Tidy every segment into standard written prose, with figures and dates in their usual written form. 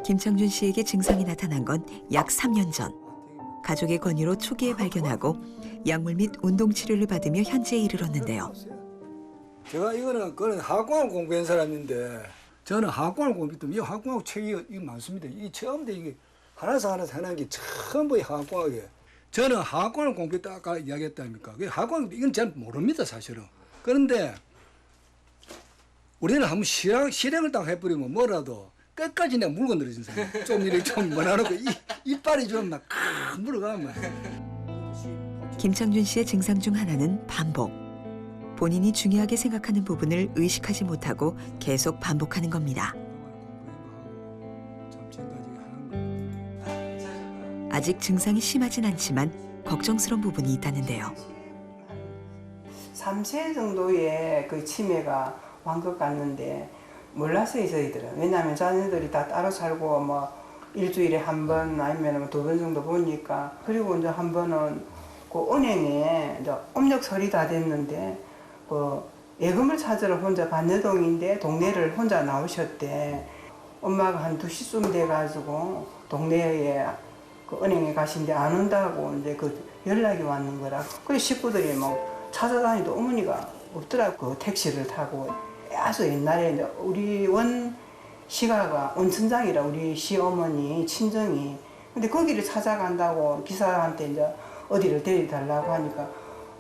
김창준 씨에게 증상이 나타난 건 약 3년 전. 가족의 권유로 초기에 발견하고 약물 및 운동 치료를 받으며 현재에 이르렀는데요. 제가 그는 화학공학 공부한 사람인데 저는 화학공학 공부했더니 이 화학공학 책이 많습니다. 이 처음부터 이게 하나서 하나는 게 전부 화학공학이에요. 저는 화학공학 공부했다 아까 이야기했다 아닙니까? 화학공학 이건 잘 모릅니다 사실은. 그런데 우리는 한번 실행을 딱 해버리면 뭐라도 끝까지 내가 물고 늘어진 사람. 좀 이렇게 좀 뭐라고 이빨이 좀 막 물어가면. 김창준 씨의 증상 중 하나는 반복. 본인이 중요하게 생각하는 부분을 의식하지 못하고 계속 반복하는 겁니다. 아직 증상이 심하진 않지만 걱정스러운 부분이 있다는데요. 3세 정도의 그 치매가 온 것 같는데 몰랐어요 저희들은. 왜냐하면 자녀들이 다 따로 살고 뭐 일주일에 한 번 아니면 2번 정도 보니까. 그리고 이제 한 번은 그 은행에 이제 업력설이 다 됐는데 그 예금을 찾으러 혼자 반려동인데 동네를 혼자 나오셨대. 엄마가 한 2시쯤 돼가지고 동네에 그 은행에 가신데 안 온다고 이제 그 연락이 왔는 거라. 그래서 식구들이 막 찾아다니도 어머니가 없더라고. 그 택시를 타고 아주 옛날에 이제 우리 원 시가가 온천장이라 우리 시어머니 친정이. 근데 거기를 찾아간다고 기사한테 이제 어디를 데려달라고 하니까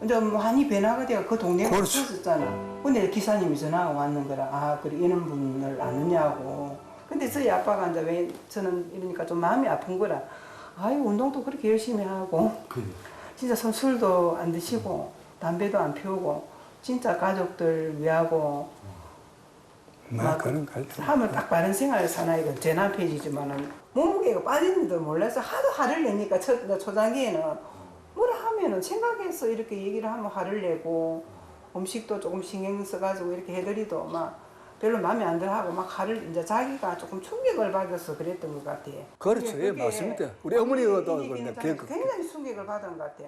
이제 많이 변화가 돼가 그 동네가 없어졌잖아. 근데 기사님이 전화가 왔는 거라. 아, 그래 이런 분을 아느냐고. 근데 저희 아빠가 이제 왜 저는 이러니까 좀 마음이 아픈 거라. 아유 운동도 그렇게 열심히 하고 진짜 술도 안 드시고 담배도 안 피우고 진짜 가족들 위하고 막 하면 딱 바른 생활을 사나. 이건 제 남편이지만은 몸무게가 빠지는지도 몰라서 하도 화를 내니까 초장기에는 뭐라 하면은 생각해서 이렇게 얘기를 하면 화를 내고 음식도 조금 신경 써가지고 이렇게 해드리도 막 별로 마음에 안 들어하고 막 화를 이제 자기가 조금 충격을 받아서 그랬던 것 같아. 그렇죠, 예, 맞습니다. 우리 어머니도 굉장히 충격을 받은 것 같아.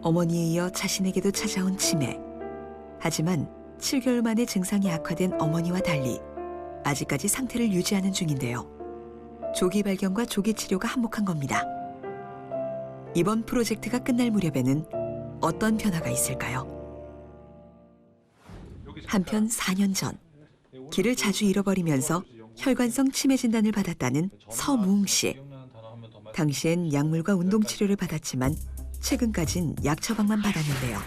어머니에 이어 자신에게도 찾아온 치매. 하지만 7개월 만에 증상이 악화된 어머니와 달리 아직까지 상태를 유지하는 중인데요. 조기 발견과 조기 치료가 한몫한 겁니다. 이번 프로젝트가 끝날 무렵에는 어떤 변화가 있을까요? 한편 4년 전 길을 자주 잃어버리면서 혈관성 치매 진단을 받았다는 서무웅 씨. 당시엔 약물과 운동 치료를 받았지만 최근까진 약 처방만 받았는데요.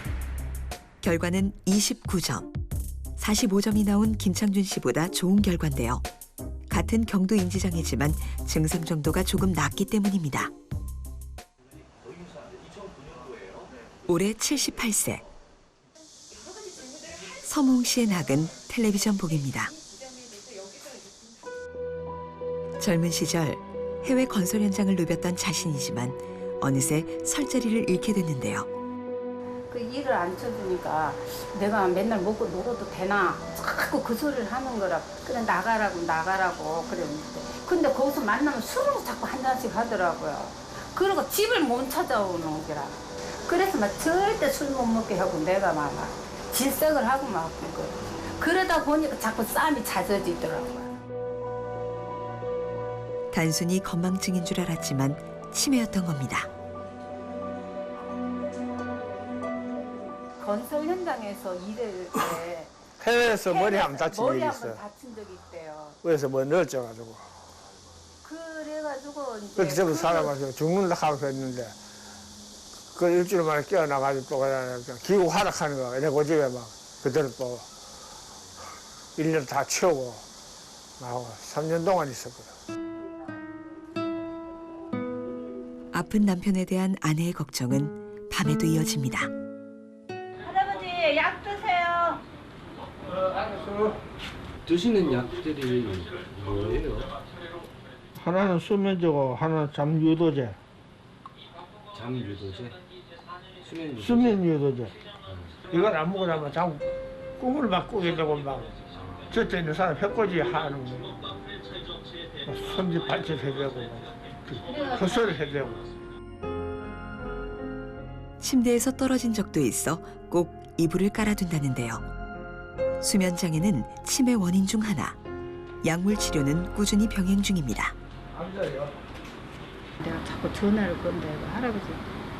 결과는 29점. 45점이 나온 김창준 씨보다 좋은 결과인데요. 같은 경도 인지장애지만 증상 정도가 조금 낫기 때문입니다. 올해 78세. 서무웅 씨의 낙은 텔레비전 보기입니다. 젊은 시절 해외 건설 현장을 누볐던 자신이지만 어느새 설자리를 잃게 됐는데요. 그 일을 안 쳐주니까 내가 맨날 먹고 놀아도 되나 자꾸 그 소리를 하는 거라. 그래 나가라고 그랬는데 근데 거기서 만나면 술을 자꾸 한 잔씩 하더라고요. 그리고 집을 못 찾아오는 거라. 그래서 막 절대 술 못 먹게 하고 내가 막 질색을 하고 막 그거. 그러다 보니까 자꾸 싸움이 잦아지더라고요. 단순히 건망증인 줄 알았지만 치매였던 겁니다. 건설 현장에서 일할 때 해외에서 머리 한번 다친 머리 적이 한번 있어요. 다친 적이 있대요. 그래서 뭐 넓져가지고. 그래가지고 이제 그렇게 저도 살아가지고 죽는다 하고 했는데 그 일주일 만에 깨어나가지고 또 그냥 기구 하락하는 거. 내 고집에 막 그대로 또 1년 다 치우고 나하고 3년 동안 있었거든. 아픈 남편에 대한 아내의 걱정은 밤에도 이어집니다. 할아버지 약 드세요. 드시는 약들이 뭐예요? 하나는 수면제고 하나는 잠유도제. 장유도제? 수면유도제? 수면유도제. 이걸 안 먹고 나면 자꾸 꿈을 막 꾸게 되고 막 저때 있는 사람 혀꼬지 하는 거. 손짓 발짓 해대고 헛소리 해대고. 침대에서 떨어진 적도 있어 꼭 이불을 깔아둔다는데요. 수면장애는 치매 원인 중 하나. 약물 치료는 꾸준히 병행 중입니다. 내가 자꾸 전화를 건다 이거 할아버지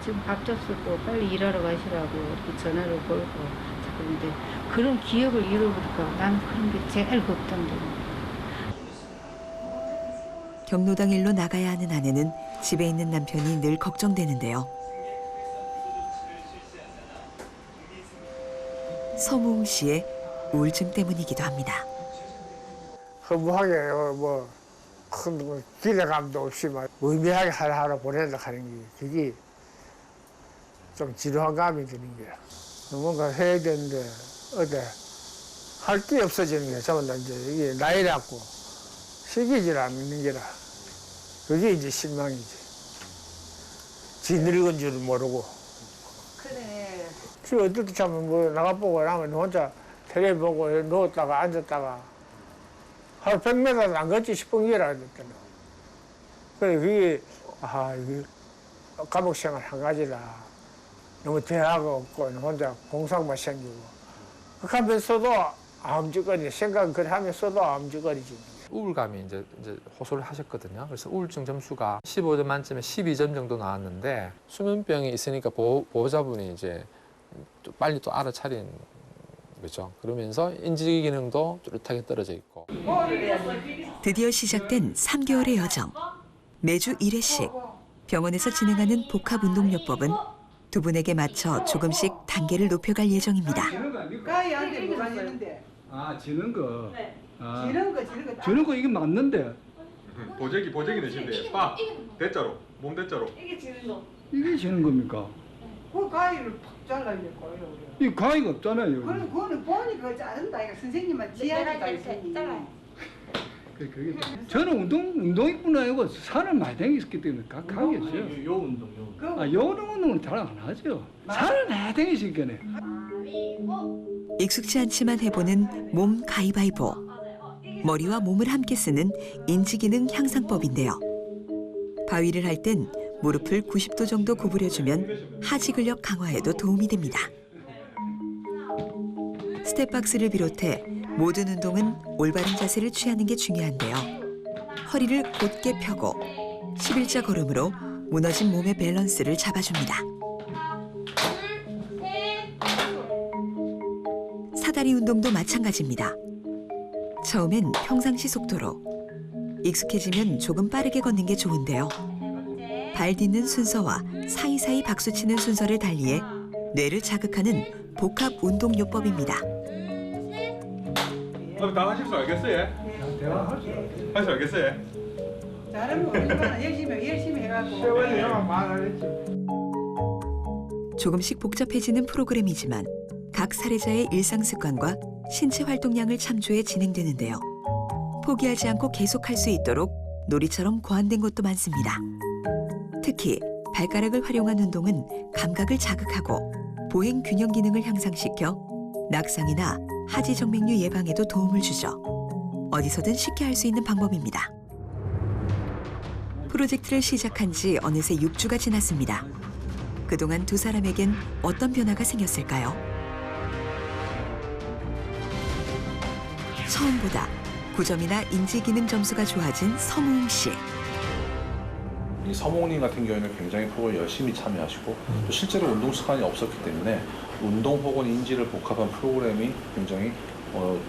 지금 밥 줬었고 빨리 일하러 가시라고 이렇게 전화를 걸고 자꾸 근데 그런 기억을 잃어버릴까 나는 그런 게 제일 걱정돼. 경로당 일로 나가야 하는 아내는 집에 있는 남편이 늘 걱정되는데요. 서무웅 씨의 우울증 때문이기도 합니다. 허무하게 큰 기대감도 없이 막 의미하게 하루 보내려 하는 게 그게 좀 지루한 감이 드는 거야. 뭔가 해야 되는데 어디 할 게 없어지는 게 전부 다 이제 이게 나이라고 시기질 않는 게라 그게 이제 실망이지. 지 늙은 줄 모르고. 그래. 그 어떨 때 참 나가보고 나면 혼자 텔레비 보고 누웠다가 앉았다가 하루 100m도 안 걷지 싶은 게라 그랬잖아. 그래 그게 이게 감옥 생활 한 가지라. 너무 대화가 없고 혼자 공상만 생기고. 그렇게 하면서도 아음직거리 생각은 그래 하면서도 아음직거리지. 우울감이 이제 호소를 하셨거든요. 그래서 우울증 점수가 15점 만점에 12점 정도 나왔는데 수면병이 있으니까 보호자분이 이제 또 빨리 또 알아차린 거죠. 그러면서 인지 기능도 뚜렷하게 떨어져 있고. 드디어 시작된 3개월의 여정. 매주 1회씩 병원에서 진행하는 복합운동요법은 두 분에게 맞춰 조금씩 단계를 높여갈 예정입니다. 가이한테 뭐가 있는데? 지는 거. 네. 지는 거 이게 맞는데. 보재기 내신데 대자로 몸 대자로 이게 지는 거. 이게 지는 겁니까? 그 가위를 팍 잘라야 될 거예요. 이 가위가 없잖아요. 그거는 본이 그거 자른다. 이거 선생님만 지하니까 있으니. 저는 운동이뿐 아니고 산을 많이 다녔기 때문에 하겠어요. 요 운동. 요런 운동은 잘 안 하죠. 산을 많이 다니시니까네. 익숙치 않지만 해보는 몸 가위바위보. 머리와 몸을 함께 쓰는 인지기능 향상법인데요. 바위를 할 땐 무릎을 90도 정도 구부려주면 하지 근력 강화에도 도움이 됩니다. 스텝박스를 비롯해 모든 운동은 올바른 자세를 취하는 게 중요한데요. 허리를 곧게 펴고 11자 걸음으로 무너진 몸의 밸런스를 잡아줍니다. 사다리 운동도 마찬가지입니다. 처음엔 평상시 속도로, 익숙해지면 조금 빠르게 걷는 게 좋은데요. 발 딛는 순서와 사이사이 박수치는 순서를 달리해 뇌를 자극하는 복합 운동요법입니다. 다 하실 수 알겠어요? 할 수 알겠어요? 잘하면 얼마나 열심히 해가지고. 세월이 영화 많아졌지. 조금씩 복잡해지는 프로그램이지만 각 사례자의 일상 습관과 신체 활동량을 참조해 진행되는데요. 포기하지 않고 계속할 수 있도록 놀이처럼 고안된 것도 많습니다. 특히 발가락을 활용한 운동은 감각을 자극하고 보행 균형 기능을 향상시켜 낙상이나 하지정맥류 예방에도 도움을 주죠. 어디서든 쉽게 할 수 있는 방법입니다. 프로젝트를 시작한 지 어느새 6주가 지났습니다. 그동안 두 사람에겐 어떤 변화가 생겼을까요? 처음보다 9점이나 인지기능 점수가 좋아진 서무웅 씨. 이 서몽님 같은 경우에는 굉장히 프로그램 열심히 참여하시고 또 실제로 운동 습관이 없었기 때문에 운동 혹은 인지를 복합한 프로그램이 굉장히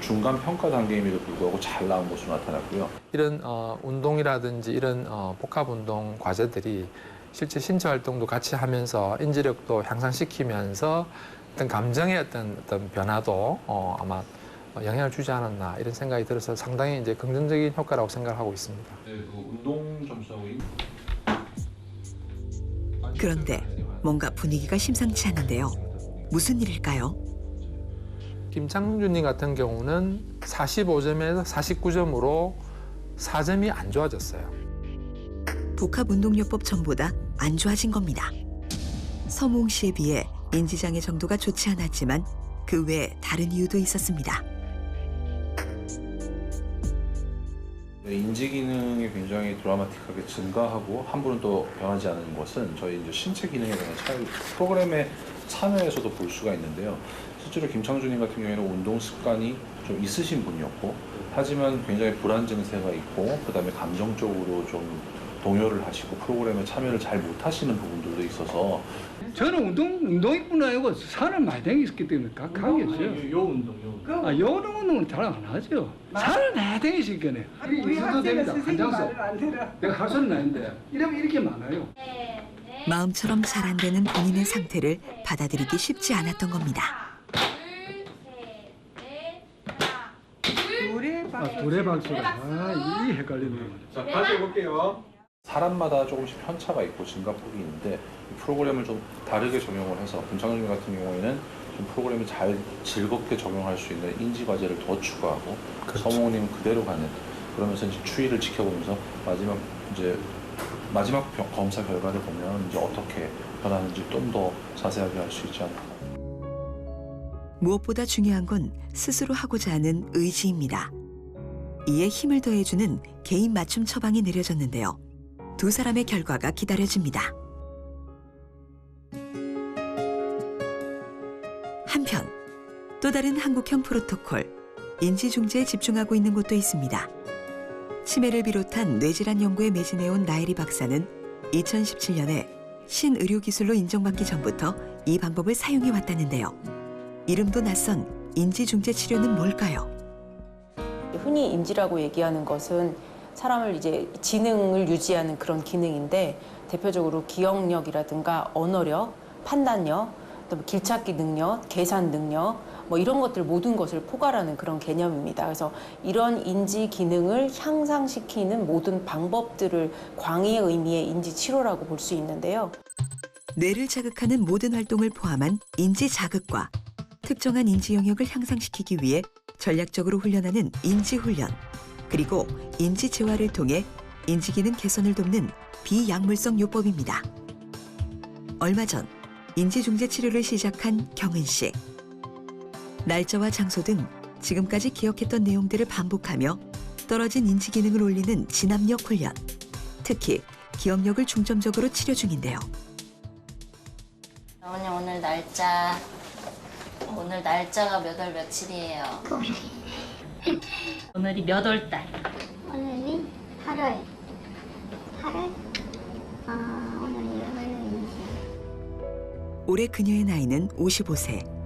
중간 평가 단계임에도 불구하고 잘 나온 것으로 나타났고요. 이런 운동이라든지 이런 복합 운동 과제들이 실제 신체 활동도 같이 하면서 인지력도 향상시키면서 어떤 감정의 어떤 변화도 아마 영향을 주지 않았나 이런 생각이 들어서 상당히 이제 긍정적인 효과라고 생각하고 있습니다. 네, 그 운동 점수하고 그런데 뭔가 분위기가 심상치 않은데요. 무슨 일일까요? 김창준님 같은 경우는 45점에서 49점으로 4점이 안 좋아졌어요. 복합운동요법 전보다 안 좋아진 겁니다. 서무웅 씨에 비해 인지장애 정도가 좋지 않았지만 그 외에 다른 이유도 있었습니다. 인지 기능이 굉장히 드라마틱하게 증가하고 한 분은 또 변하지 않은 것은 저희 이제 신체 기능에 대한 차이, 프로그램의 참여에서도 볼 수가 있는데요. 실제로 김창준님 같은 경우에는 운동 습관이 좀 있으신 분이었고, 하지만 굉장히 불안 증세가 있고, 그다음에 감정적으로 좀 동요를 하시고 프로그램에 참여를 잘 못하시는 부분들도 있어서. 저는 운동이뿐 아니고 산을 많이 다녔기 때문에 강했어요. 요 운동. 요 운동은 잘 안 하죠. 산을 많이 다니시니까 우리 있어도 됩니다. 선생님 한장서. 말을 안 들어. 내가 할 수는 아닌데 이러면 이렇게 많아요. 마음처럼 잘 안 되는 본인의 상태를 받아들이기 쉽지 않았던 겁니다. 둘의 박수가 이 헷갈린다. 자, 다시 해볼게요. 사람마다 조금씩 편차가 있고 증가폭이 있는데 이 프로그램을 좀 다르게 적용을 해서 김창준 같은 경우에는 좀 프로그램을 잘 즐겁게 적용할 수 있는 인지 과제를 더 추가하고, 그렇죠. 서몽님 그대로 가는, 그러면서 이제 추이를 지켜보면서 마지막 검사 결과를 보면 이제 어떻게 변하는지 좀 더 자세하게 알 수 있지 않을까. 무엇보다 중요한 건 스스로 하고자 하는 의지입니다. 이에 힘을 더해주는 개인 맞춤 처방이 내려졌는데요. 두 사람의 결과가 기다려집니다. 한편 또 다른 한국형 프로토콜, 인지중재에 집중하고 있는 곳도 있습니다. 치매를 비롯한 뇌질환 연구에 매진해온 나혜리 박사는 2017년에 신의료기술로 인정받기 전부터 이 방법을 사용해왔다는데요. 이름도 낯선 인지중재 치료는 뭘까요? 흔히 인지라고 얘기하는 것은 사람을 이제 지능을 유지하는 그런 기능인데, 대표적으로 기억력이라든가 언어력, 판단력, 또 길찾기 능력, 계산 능력, 뭐 이런 것들 모든 것을 포괄하는 그런 개념입니다. 그래서 이런 인지 기능을 향상시키는 모든 방법들을 광의의 의미의 인지 치료라고 볼 수 있는데요. 뇌를 자극하는 모든 활동을 포함한 인지 자극과 특정한 인지 영역을 향상시키기 위해 전략적으로 훈련하는 인지 훈련, 그리고 인지 재활을 통해 인지 기능 개선을 돕는 비약물성 요법입니다. 얼마 전 인지중재 치료를 시작한 경은 씨. 날짜와 장소 등 지금까지 기억했던 내용들을 반복하며 떨어진 인지 기능을 올리는 진압력 훈련, 특히 기억력을 중점적으로 치료 중인데요. 어머니 오늘 날짜가 몇 월 며칠이에요? 오늘이 몇 월 달? 오늘이 8월. 오늘이 8월인지. 올해 그녀의 나이는 55세.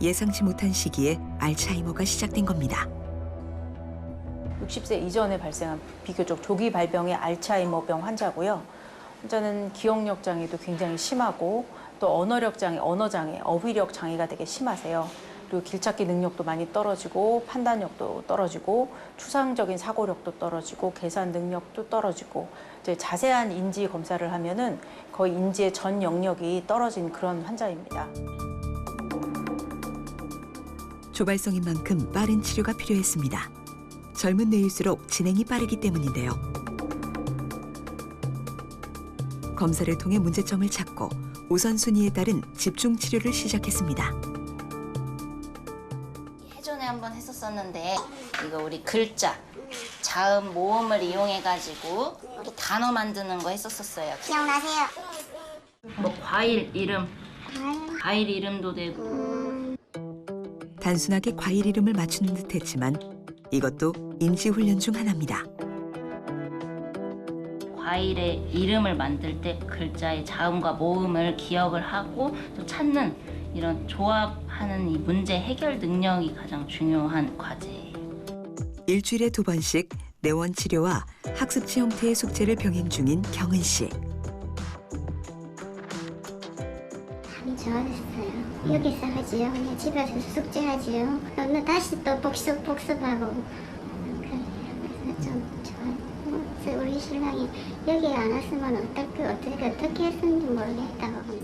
예상치 못한 시기에 알츠하이머가 시작된 겁니다. 60세 이전에 발생한 비교적 조기 발병의 알츠하이머병 환자고요. 환자는 기억력 장애도 굉장히 심하고, 또 언어력 장애, 언어장애, 어휘력 장애가 되게 심하세요. 그리고 길찾기 능력도 많이 떨어지고, 판단력도 떨어지고, 추상적인 사고력도 떨어지고, 계산 능력도 떨어지고, 이제 자세한 인지 검사를 하면은 거의 인지의 전 영역이 떨어진 그런 환자입니다. 조발성인 만큼 빠른 치료가 필요했습니다. 젊은 뇌일수록 진행이 빠르기 때문인데요. 검사를 통해 문제점을 찾고 우선순위에 따른 집중 치료를 시작했습니다. 예전에 한번 했었었는데, 이거 우리 글자, 자음, 모음을 이용해가지고 우리 단어 만드는 거 했었었어요. 기억나세요? 뭐 과일 이름, 과일 이름도 되고. 단순하게 과일 이름을 맞추는 듯 했지만 이것도 인지훈련 중 하나입니다. 과일의 이름을 만들 때 글자의 자음과 모음을 기억을 하고 또 찾는 이런 조합하는 이 문제 해결 능력이 가장 중요한 과제예요. 일주일에 2번씩 내원 치료와 학습지 형태의 숙제를 병행 중인 경은 씨. 감이 좋아졌어요. 여기서 하지요. 그냥 집에 와서 숙제하지요. 오늘 다시 또 복습하고. 그래서 좀 좋아요. 그래서 우리 신랑이 여기 안 왔으면 어떻게 했는지 모르겠다고.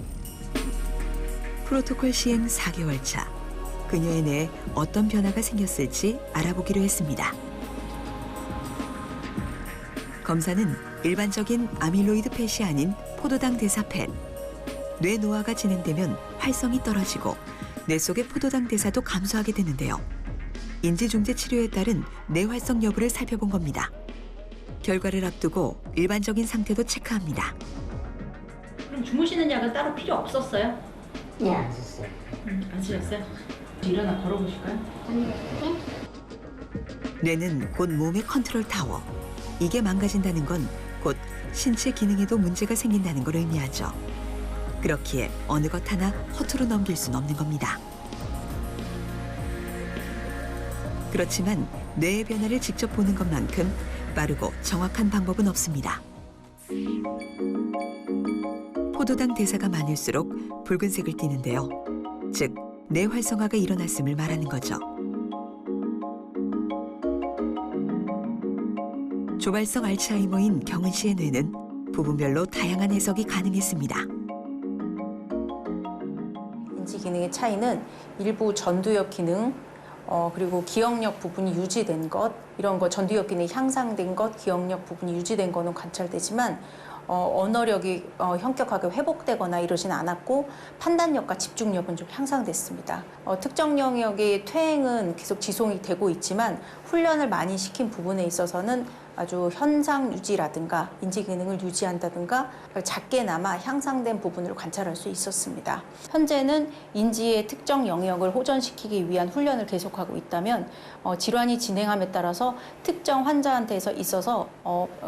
프로토콜 시행 4개월 차. 그녀의 뇌에 어떤 변화가 생겼을지 알아보기로 했습니다. 검사는 일반적인 아밀로이드 펫이 아닌 포도당 대사 펫. 뇌 노화가 진행되면 활성이 떨어지고 뇌 속의 포도당 대사도 감소하게 되는데요. 인지중재 치료에 따른 뇌 활성 여부를 살펴본 겁니다. 결과를 앞두고 일반적인 상태도 체크합니다. 그럼 주무시는 약은 따로 필요 없었어요? 네, 안 썼어요. 안 쓰셨어요? 일어나 걸어보실까요? 뇌는 곧 몸의 컨트롤 타워. 이게 망가진다는 건 곧 신체 기능에도 문제가 생긴다는 걸 의미하죠. 그렇기에 어느 것 하나 허투루 넘길 순 없는 겁니다. 그렇지만 뇌의 변화를 직접 보는 것만큼 빠르고 정확한 방법은 없습니다. 포도당 대사가 많을수록 붉은색을 띠는데요. 즉, 뇌 활성화가 일어났음을 말하는 거죠. 조발성 알츠하이머인 경은 씨의 뇌는 부분별로 다양한 해석이 가능했습니다. 인지 기능의 차이는 일부 전두엽 기능, 그리고 기억력 부분이 유지된 것, 이런 거 전두엽 기능이 향상된 것, 기억력 부분이 유지된 거는 관찰되지만 언어력이 현격하게 회복되거나 이러진 않았고 판단력과 집중력은 좀 향상됐습니다. 특정 영역의 퇴행은 계속 지속이 되고 있지만 훈련을 많이 시킨 부분에 있어서는 아주 현상 유지라든가 인지 기능을 유지한다든가 작게나마 향상된 부분을 관찰할 수 있었습니다. 현재는 인지의 특정 영역을 호전시키기 위한 훈련을 계속하고 있다면 질환이 진행함에 따라서 특정 환자한테서 있어서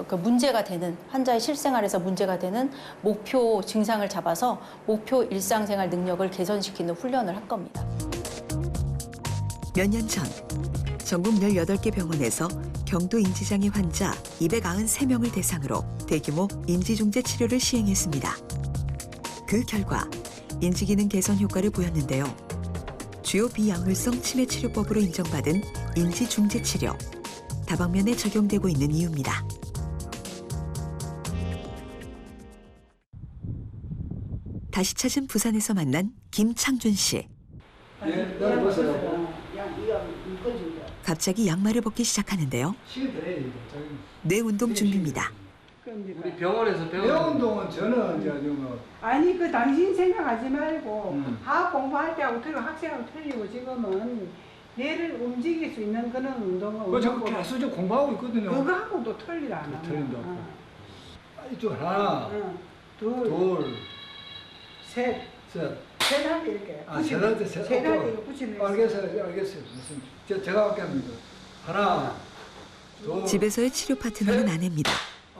그 문제가 되는 환자의 실생활에서 문제가 되는 목표 증상을 잡아서 목표 일상생활 능력을 개선시키는 훈련을 할 겁니다. 몇 년 전 전국 18개 병원에서 경도 인지장애 환자 293명을 대상으로 대규모 인지중재 치료를 시행했습니다. 그 결과 인지기능 개선 효과를 보였는데요. 주요 비약물성 치매 치료법으로 인정받은 인지중재 치료, 다방면에 적용되고 있는 이유입니다. 다시 찾은 부산에서 만난 김창준 씨. 갑자기 양말을 벗기 시작하는데요. 뇌 운동 준비입니다. 우리 병원에서 뇌 운동은 저는 이제 아니 그 당신 생각하지 말고 화학 공부할 때하고 틀리고 학생하고 틀리고 지금은 뇌를 움직일 수 있는 그런 운동은 저 계속 좀 공부하고 있거든요. 그거하고도 틀리다. 틀린다. 이쪽 하나, 둘, 셋. 세라게 이렇게. 세라게 세라게 붙이는. 알겠어요. 제가 할게 합니다. 하나, 둘. 집에서의 치료 파트너는 아내입니다.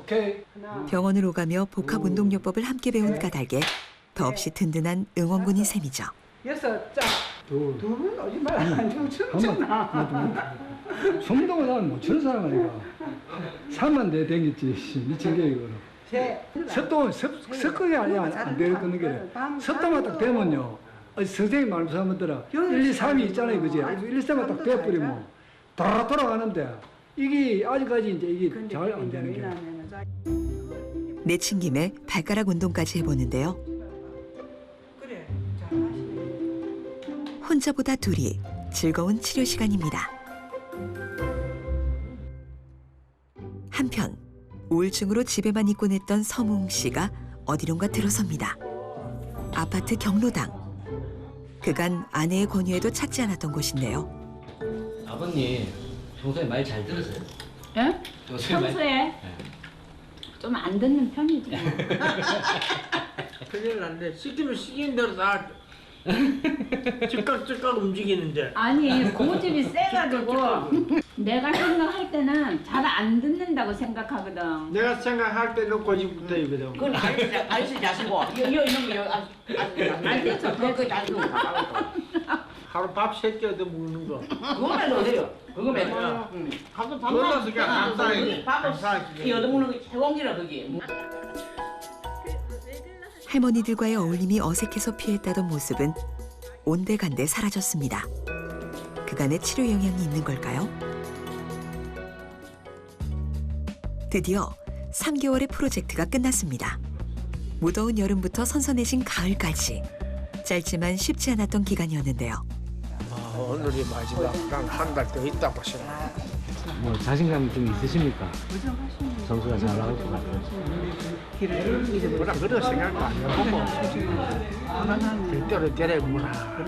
오케이. 병원을 오가며 복합 운동요법을 함께 배운 까닭에 더없이 든든한 응원군인 셈이죠. 6, 짝. 둘은 오지 말라. 좀 춤추나. 성동을 나는 못 추는 사람 아니가. 3만 대 댕겼지. 미친 게 이거는. 습동이 아니야 안 되는 게. 습동만 딱 되면요. 선생님 말씀 한번 들어. 1, 2, 3이 있잖아요, 그지? 1, 2, 3만 딱 돼버리면 돌아가는데 이게 아직까지 이제 이게 잘 안 되는 게. 내친 김에 발가락 운동까지 해보는데요. 그래, 잘하시네. 혼자보다 둘이 즐거운 치료 시간입니다. 한편 우울증으로 집에만 있곤 했던 서무웅 씨가 어디론가 들어섭니다. 아파트 경로당. 그간 아내의 권유에도 찾지 않았던 곳인데요. 아버님 평소에 말 잘 들으세요? 예? 평소에 좀 안 듣는 편이죠. 큰일 났네. 시키면 시킨 대로 다 즉각 움직이는데. 아니 고집이 세가지고 내가 생각할 때는 잘 안 듣는다고 생각하거든. 내가 생각할 때는 고집부터이거든. 그건 아저씨 자시고 이거 이놈이 안 됐어. 그거 자시고 하루 밥 3끼 얻어 먹는 거. 그거만 넣어도 돼요. 그거만. 하도 밥만 그냥 밥을 이 얻어 먹는 거 최공기라 그게. 할머니들과의 어울림이 어색해서 피했다던 모습은 온데간데 사라졌습니다. 그간의 치료 영향이 있는 걸까요? 드디어 3개월의 프로젝트가 끝났습니다. 무더운 여름부터 선선해진 가을까지 짧지만 쉽지 않았던 기간이었는데요. 오늘이 마지막 한 달 더 있다고 생각. 뭐 자신감 좀 있으십니까? 점수가 잘 나올 것 같아요. 뭐라 그런 생각도 안 해보고 절대로 때려보라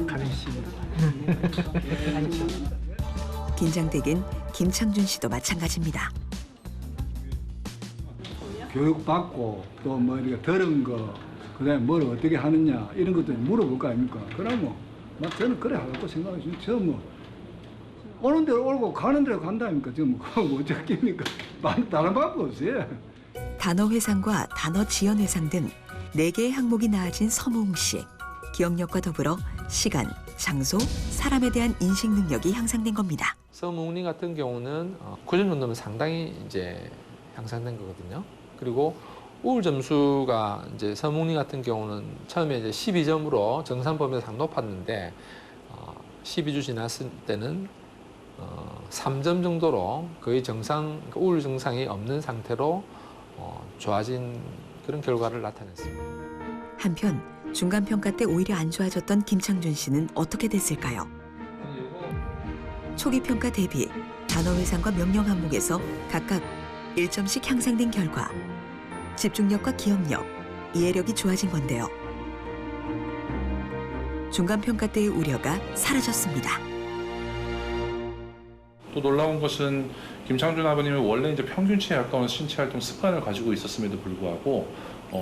하는 식으로. 긴장되긴 김창준 씨도 마찬가지입니다. 교육 받고 또 뭐 이렇게 들은 거 그다음에 뭘 어떻게 하느냐 이런 것들 물어볼 거 아닙니까? 그러면 막 저는 그래 하고 생각하죠. 저 뭐 오는 대로 오고 가는 대로 간다니까. 저 뭐 그거 뭐 어쩌겠습니까? 다른 방법 없어요. 단어 회상과 단어 지연 회상 등 4개의 항목이 나아진 서무웅 씨. 기억력과 더불어 시간, 장소, 사람에 대한 인식 능력이 향상된 겁니다. 서무웅님 같은 경우는 9점 정도면 상당히 이제 향상된 거거든요. 그리고 우울 점수가 이제 서무웅님 같은 경우는 처음에 이제 12점으로 정상 범위에서 상당히 높았는데 12주 지났을 때는 3점 정도로 거의 정상 우울 증상이 없는 상태로 좋아진 그런 결과를 나타냈습니다. 한편 중간평가 때 오히려 안 좋아졌던 김창준 씨는 어떻게 됐을까요? 초기평가 대비 단어 회상과 명령 항목에서 각각 1점씩 향상된 결과 집중력과 기억력, 이해력이 좋아진 건데요. 중간평가 때의 우려가 사라졌습니다. 또 놀라운 것은 김창준 아버님은 원래 이제 평균치에 가까운 신체 활동 습관을 가지고 있었음에도 불구하고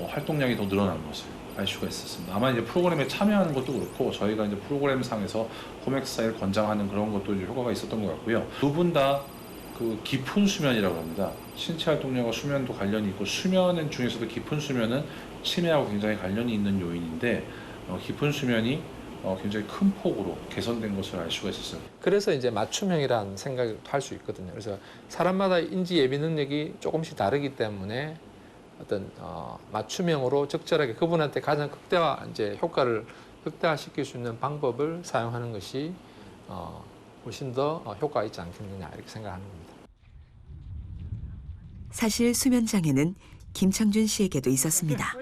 활동량이 더 늘어난 것을 알 수가 있었습니다. 아마 이제 프로그램에 참여하는 것도 그렇고 저희가 이제 프로그램상에서 홈엑사일 권장하는 그런 것도 이제 효과가 있었던 것 같고요. 두 분 다 그 깊은 수면이라고 합니다. 신체 활동량과 수면도 관련이 있고 수면 중에서도 깊은 수면은 치매하고 굉장히 관련이 있는 요인인데 깊은 수면이 굉장히 큰 폭으로 개선된 것을 알 수가 있었어요. 그래서 이제 맞춤형이라는 생각을 할 수 있거든요. 그래서 사람마다 인지 예비 능력이 조금씩 다르기 때문에 어떤 맞춤형으로 적절하게 그분한테 가장 효과를 극대화시킬 수 있는 방법을 사용하는 것이 훨씬 더 효과가 있지 않겠느냐 이렇게 생각하는 겁니다. 사실 수면 장애는 김창준 씨에게도 있었습니다.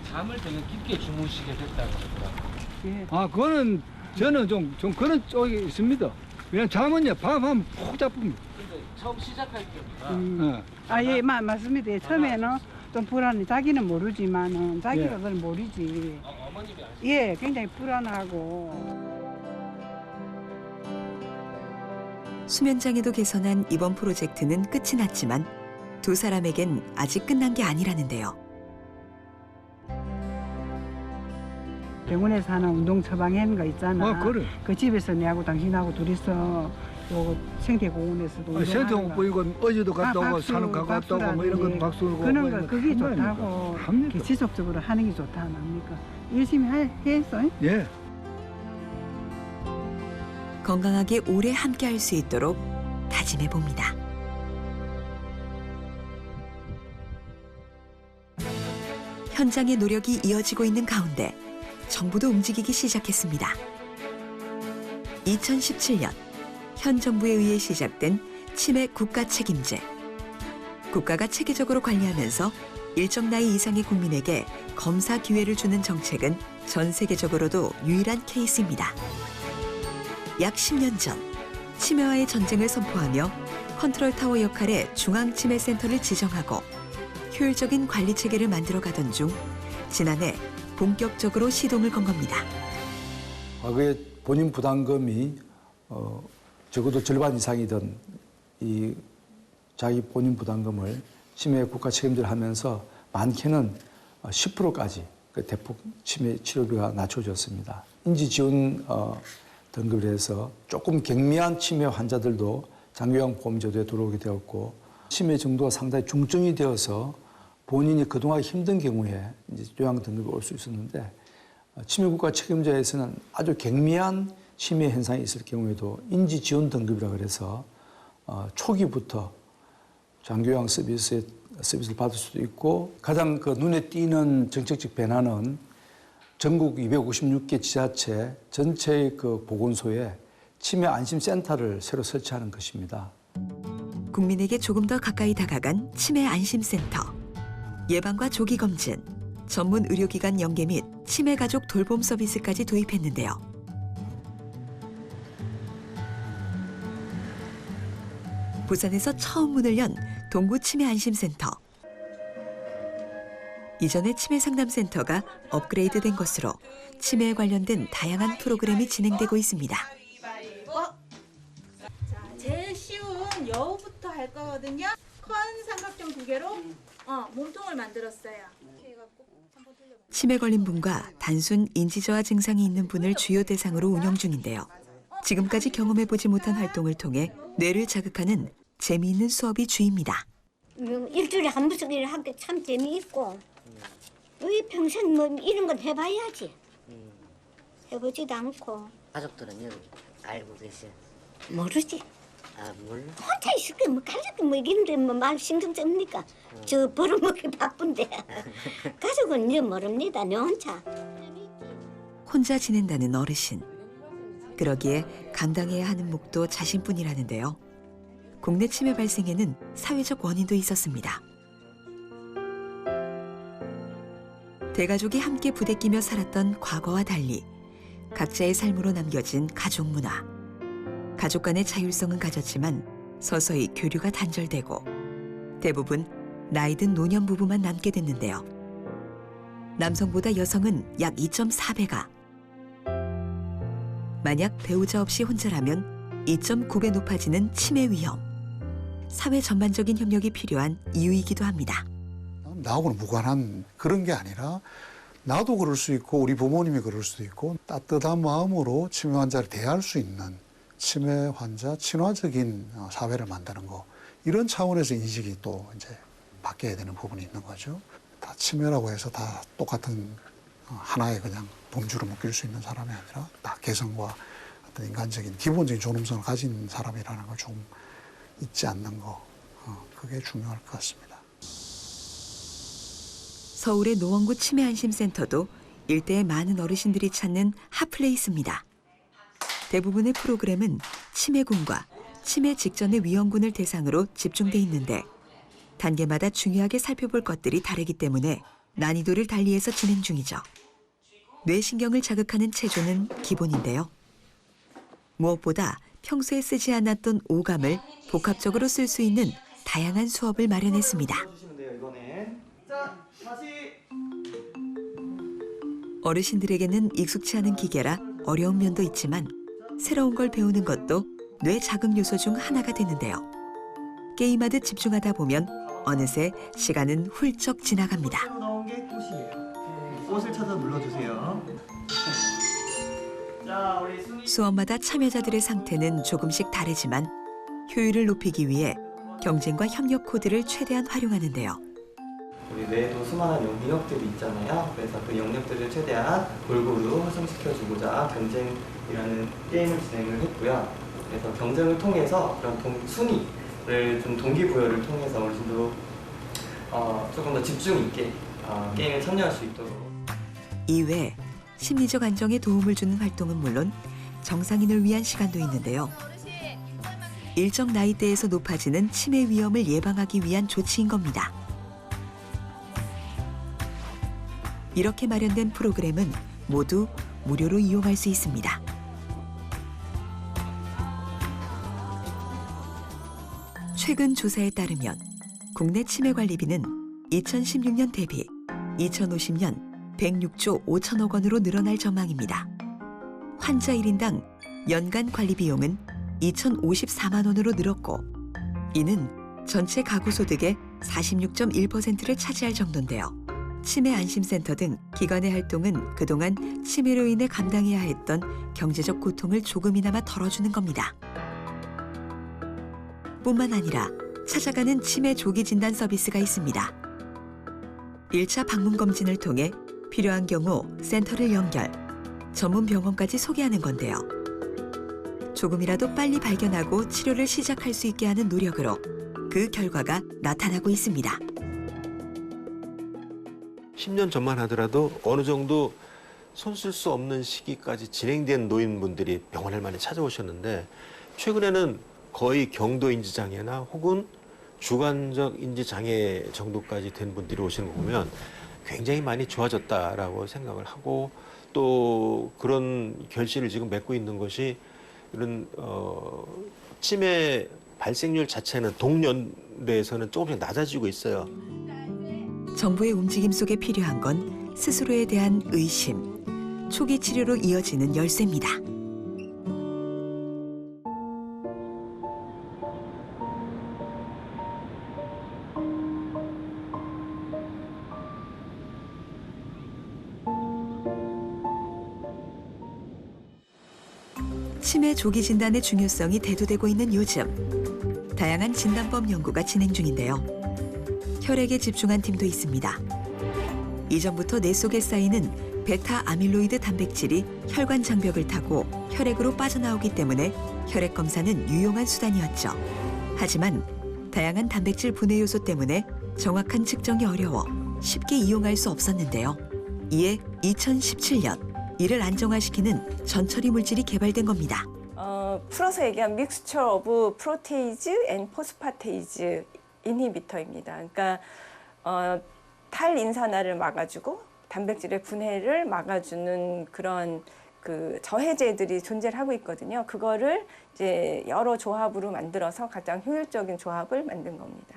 잠을 되게 깊게 주무시게 됐다고 그러더라고요. 아, 그거는 저는 좀 그런 쪽이 있습니다. 그냥 잠은요, 밤하면 푹 잡습니다. 근데 처음 시작할 때보다 예, 맞습니다. 처음에는 좀 불안해. 자기는 모르지만은 자기가 예. 그걸 모르지. 어머님이 아시죠? 예, 굉장히 불안하고. 수면 장애도 개선한 이번 프로젝트는 끝이 났지만 두 사람에겐 아직 끝난 게 아니라는데요. 병원에서 하는 운동 처방하는 거 있잖아. 그래. 그 집에서 내하고 당신하고 둘이서 요 생태공원에서도 운동하는 생태공원 거. 보이고 어제도 갔다 오고 박수, 산은 갔다 오고 뭐 이런 건 박수고 그런 거 그게 좋다고 합니다. 지속적으로 하는 게 좋다 안 합니까? 열심히 했어. 예. 건강하게 오래 함께 할 수 있도록 다짐해 봅니다. 현장의 노력이 이어지고 있는 가운데 정부도 움직이기 시작했습니다. 2017년 현 정부에 의해 시작된 치매 국가 책임제. 국가가 체계적으로 관리하면서 일정 나이 이상의 국민에게 검사 기회를 주는 정책은 전 세계적으로도 유일한 케이스입니다. 약 10년 전 치매와의 전쟁을 선포하며 컨트롤타워 역할의 중앙치매센터를 지정하고 효율적인 관리 체계를 만들어가던 중 지난해 본격적으로 시동을 건 겁니다. 과거에 본인 부담금이 적어도 절반 이상이던 이 자기 본인 부담금을 치매 국가 책임제를 하면서 많게는 10%까지 그 대폭 치매 치료비가 낮춰졌습니다. 인지 지원 등급을 해서 조금 경미한 치매 환자들도 장기요양보험제도에 들어오게 되었고 치매 정도가 상당히 중증이 되어서 본인이 그동안 힘든 경우에 이제 요양 등급이 올 수 있었는데 치매 국가 책임제에서는 아주 경미한 치매 현상이 있을 경우에도 인지 지원 등급이라 그래서 초기부터 장기요양 서비스를 받을 수도 있고 가장 그 눈에 띄는 정책적 변화는 전국 256개 지자체 전체의 그 보건소에 치매 안심센터를 새로 설치하는 것입니다. 국민에게 조금 더 가까이 다가간 치매 안심센터. 예방과 조기 검진, 전문 의료기관 연계 및 치매 가족 돌봄 서비스까지 도입했는데요. 부산에서 처음 문을 연 동구 치매 안심센터. 이전의 치매 상담센터가 업그레이드된 것으로 치매에 관련된 다양한 프로그램이 진행되고 있습니다. 제일 쉬운 여우부터 할 거거든요. 큰 삼각형 두 개로 몸통을 만들었어요. 치매 걸린 분과 단순 인지저하 증상이 있는 분을 주요 대상으로 운영 중인데요. 지금까지 경험해보지 못한 활동을 통해 뇌를 자극하는 재미있는 수업이 주입니다. 일주일에 한 번씩 일을 하는 게 참 재미있고 왜 평생 뭐 이런 건 해봐야지. 해보지도 않고. 가족들은 여기 알고 계세요? 모르지. 아 몰라? 혼자 있을 게 뭐 가족이 뭐 이런데 뭐 말 신경 씁니까? 저 벌어먹기 바쁜데. 가족은 이제 모릅니다. 내 혼자. 혼자 지낸다는 어르신. 그러기에 감당해야 하는 몫도 자신뿐이라는데요. 국내 치매 발생에는 사회적 원인도 있었습니다. 대가족이 함께 부대끼며 살았던 과거와 달리 각자의 삶으로 남겨진 가족 문화. 가족 간의 자율성은 가졌지만 서서히 교류가 단절되고 대부분 나이 든 노년 부부만 남게 됐는데요. 남성보다 여성은 약 2.4배가, 만약 배우자 없이 혼자라면 2.9배 높아지는 치매 위험. 사회 전반적인 협력이 필요한 이유이기도 합니다. 나하고는 무관한 그런 게 아니라 나도 그럴 수 있고 우리 부모님이 그럴 수도 있고 따뜻한 마음으로 치매 환자를 대할 수 있는 치매 환자 친화적인 사회를 만드는 거, 이런 차원에서 인식이 또 이제 바뀌어야 되는 부분이 있는 거죠. 다 치매라고 해서 다 똑같은 하나의 그냥 범주로 묶일 수 있는 사람이 아니라 다 개성과 어떤 인간적인 기본적인 존엄성을 가진 사람이라는 걸 좀 잊지 않는 거, 그게 중요할 것 같습니다. 서울의 노원구 치매안심센터도 일대의 많은 어르신들이 찾는 핫플레이스입니다. 대부분의 프로그램은 치매군과 치매 직전의 위험군을 대상으로 집중돼 있는데 단계마다 중요하게 살펴볼 것들이 다르기 때문에 난이도를 달리해서 진행 중이죠. 뇌신경을 자극하는 체조는 기본인데요. 무엇보다 평소에 쓰지 않았던 오감을 복합적으로 쓸 수 있는 다양한 수업을 마련했습니다. 어르신들에게는 익숙치 않은 기계라 어려운 면도 있지만 새로운 걸 배우는 것도 뇌 자극 요소 중 하나가 되는데요. 게임하듯 집중하다 보면 어느새 시간은 훌쩍 지나갑니다. 나온 게 꽃이에요. 꽃을 찾아 눌러주세요. 자, 우리 순이 수업마다 참여자들의 상태는 조금씩 다르지만 효율을 높이기 위해 경쟁과 협력 코드를 최대한 활용하는데요. 우리 뇌에도 수많은 영역들이 있잖아요. 그래서 그 영역들을 최대한 골고루 활성시켜주고자 경쟁이라는 게임을 진행을 했고요. 그래서 경쟁을 통해서 그런 순위를 좀 동기부여를 통해서 어르신도 조금 더 집중 있게 게임에 참여할 수 있도록. 이외 심리적 안정에 도움을 주는 활동은 물론 정상인을 위한 시간도 있는데요. 일정 나이대에서 높아지는 치매 위험을 예방하기 위한 조치인 겁니다. 이렇게 마련된 프로그램은 모두 무료로 이용할 수 있습니다. 최근 조사에 따르면 국내 치매 관리비는 2016년 대비 2050년 106조 5천억 원으로 늘어날 전망입니다. 환자 1인당 연간 관리 비용은 2,054만 원으로 늘었고 이는 전체 가구 소득의 46.1%를 차지할 정도인데요. 치매 안심센터 등 기관의 활동은 그동안 치매로 인해 감당해야 했던 경제적 고통을 조금이나마 덜어주는 겁니다. 뿐만 아니라 찾아가는 치매 조기 진단 서비스가 있습니다. 1차 방문 검진을 통해 필요한 경우 센터를 연결, 전문 병원까지 소개하는 건데요. 조금이라도 빨리 발견하고 치료를 시작할 수 있게 하는 노력으로 그 결과가 나타나고 있습니다. 10년 전만 하더라도 어느 정도 손 쓸 수 없는 시기까지 진행된 노인분들이 병원을 많이 찾아오셨는데 최근에는 거의 경도 인지장애나 혹은 주관적 인지장애 정도까지 된 분들이 오시는 거 보면 굉장히 많이 좋아졌다라고 생각을 하고 또 그런 결실을 지금 맺고 있는 것이 이런 치매 발생률 자체는 동년대에서는 조금씩 낮아지고 있어요. 정부의 움직임 속에 필요한 건 스스로에 대한 의심, 초기 치료로 이어지는 열쇠입니다. 치매 조기 진단의 중요성이 대두되고 있는 요즘, 다양한 진단법 연구가 진행 중인데요. 혈액에 집중한 팀도 있습니다. 이전부터 뇌 속에 쌓이는 베타 아밀로이드 단백질이 혈관 장벽을 타고 혈액으로 빠져나오기 때문에 혈액 검사는 유용한 수단이었죠. 하지만 다양한 단백질 분해 요소 때문에 정확한 측정이 어려워 쉽게 이용할 수 없었는데요. 이에 2017년 이를 안정화시키는 전처리 물질이 개발된 겁니다. 풀어서 얘기하면 믹스처 오브 프로테이즈 앤 포스파테이즈 인히비터입니다. 그러니까 탈인산화를 막아주고 단백질의 분해를 막아주는 그런 그 저해제들이 존재를 하고 있거든요. 그거를 이제 여러 조합으로 만들어서 가장 효율적인 조합을 만든 겁니다.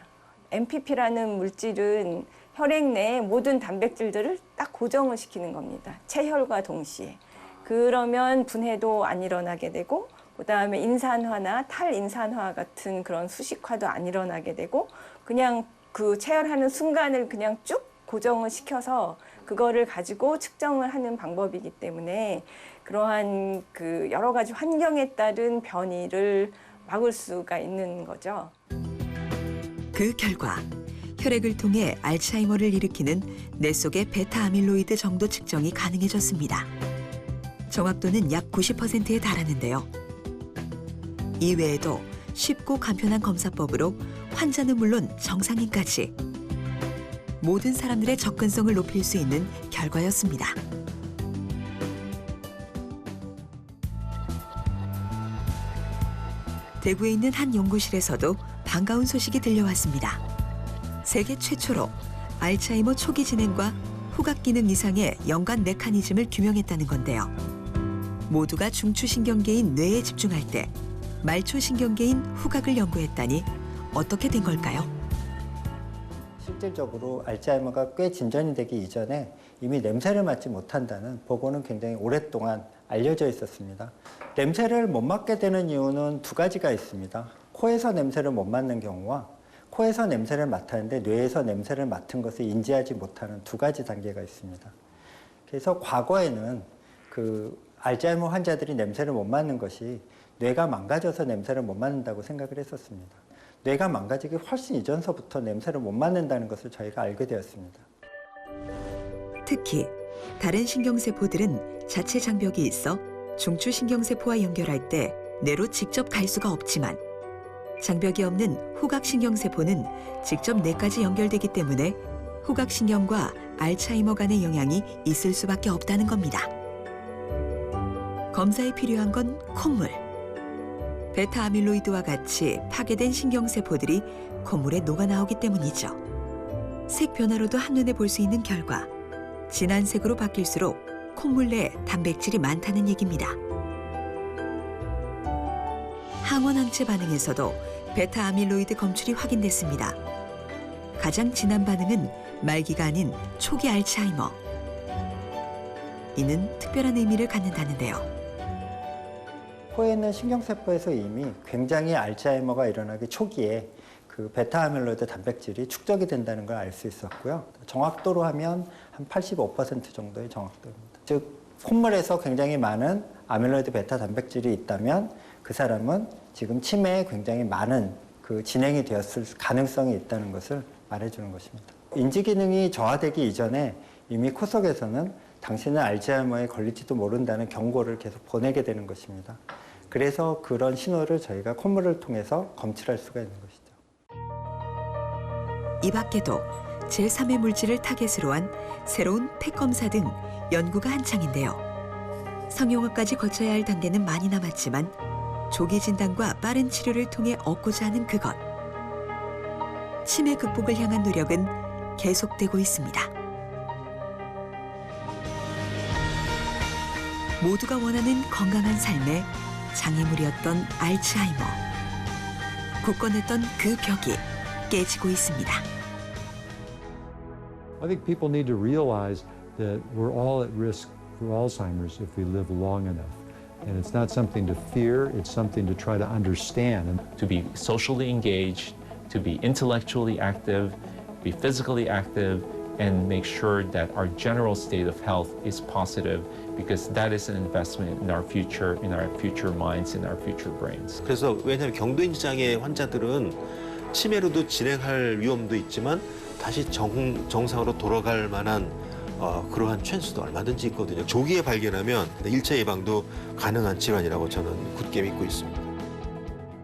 MPP라는 물질은 혈액 내의 모든 단백질들을 딱 고정을 시키는 겁니다. 체혈과 동시에. 그러면 분해도 안 일어나게 되고 그다음에 인산화나 탈인산화 같은 그런 수식화도 안 일어나게 되고 그냥 그 체혈하는 순간을 그냥 쭉 고정을 시켜서 그거를 가지고 측정을 하는 방법이기 때문에 그러한 그 여러 가지 환경에 따른 변이를 막을 수가 있는 거죠. 그 결과 혈액을 통해 알츠하이머를 일으키는 뇌 속의 베타 아밀로이드 정도 측정이 가능해졌습니다. 정확도는 약 90%에 달하는데요. 이외에도 쉽고 간편한 검사법으로 환자는 물론 정상인까지 모든 사람들의 접근성을 높일 수 있는 결과였습니다. 대구에 있는 한 연구실에서도 반가운 소식이 들려왔습니다. 세계 최초로 알츠하이머 초기 진행과 후각 기능 이상의 연관 메커니즘을 규명했다는 건데요. 모두가 중추신경계인 뇌에 집중할 때 말초신경계인 후각을 연구했다니 어떻게 된 걸까요? 실질적으로 알츠하이머가 꽤 진전이 되기 이전에 이미 냄새를 맡지 못한다는 보고는 굉장히 오랫동안 알려져 있었습니다. 냄새를 못 맡게 되는 이유는 두 가지가 있습니다. 코에서 냄새를 못 맡는 경우와 코에서 냄새를 맡았는데 뇌에서 냄새를 맡은 것을 인지하지 못하는 두 가지 단계가 있습니다. 그래서 과거에는 그 알츠하이머 환자들이 냄새를 못 맡는 것이 뇌가 망가져서 냄새를 못 맡는다고 생각을 했었습니다. 뇌가 망가지기 훨씬 이전서부터 냄새를 못 맡는다는 것을 저희가 알게 되었습니다. 특히 다른 신경세포들은 자체 장벽이 있어 중추신경세포와 연결할 때 뇌로 직접 갈 수가 없지만 장벽이 없는 후각신경세포는 직접 뇌까지 연결되기 때문에 후각신경과 알츠하이머 간의 영향이 있을 수밖에 없다는 겁니다. 검사에 필요한 건 콧물. 베타 아밀로이드와 같이 파괴된 신경세포들이 콧물에 녹아나오기 때문이죠. 색 변화로도 한눈에 볼 수 있는 결과 진한 색으로 바뀔수록 콧물 내에 단백질이 많다는 얘기입니다. 항원항체 반응에서도 베타 아밀로이드 검출이 확인됐습니다. 가장 진한 반응은 말기가 아닌 초기 알츠하이머. 이는 특별한 의미를 갖는다는데요. 코에 있는 신경세포에서 이미 굉장히 알츠하이머가 일어나기 초기에 그 베타 아밀로이드 단백질이 축적이 된다는 걸 알 수 있었고요. 정확도로 하면 한 85% 정도의 정확도입니다. 즉 콧물에서 굉장히 많은 아밀로이드 베타 단백질이 있다면 그 사람은 지금 치매에 굉장히 많은 그 진행이 되었을 가능성이 있다는 것을 말해주는 것입니다. 인지 기능이 저하되기 이전에 이미 코 속에서는 당신은 알츠하이머에 걸릴지도 모른다는 경고를 계속 보내게 되는 것입니다. 그래서 그런 신호를 저희가 콧물을 통해서 검출할 수가 있는 것이죠. 이 밖에도 제3의 물질을 타겟으로 한 새로운 폐 검사 등 연구가 한창인데요. 성형화까지 거쳐야 할 단계는 많이 남았지만 조기 진단과 빠른 치료를 통해 얻고자 하는 그것. 치매 극복을 향한 노력은 계속되고 있습니다. 모두가 원하는 건강한 삶에 장애물이었던 알츠하이머. 굳건했던 그 벽이 깨지고 있습니다. I think people need to realize that we're all at risk for Alzheimer's if we live long enough. And it's not something to fear, it's something to try to understand. To be socially engaged, to be intellectually active, be physically active, and make sure that our general state of health is positive because that is an investment in our future minds, in our future brains. 그래서 왜냐하면 경도인지 장애 환자들은 치매로도 진행할 위험도 있지만 다시 정상으로 돌아갈 만한 그러한 찬스도 얼마든지 있거든요. 조기에 발견하면 1차 예방도 가능한 질환이라고 저는 굳게 믿고 있습니다.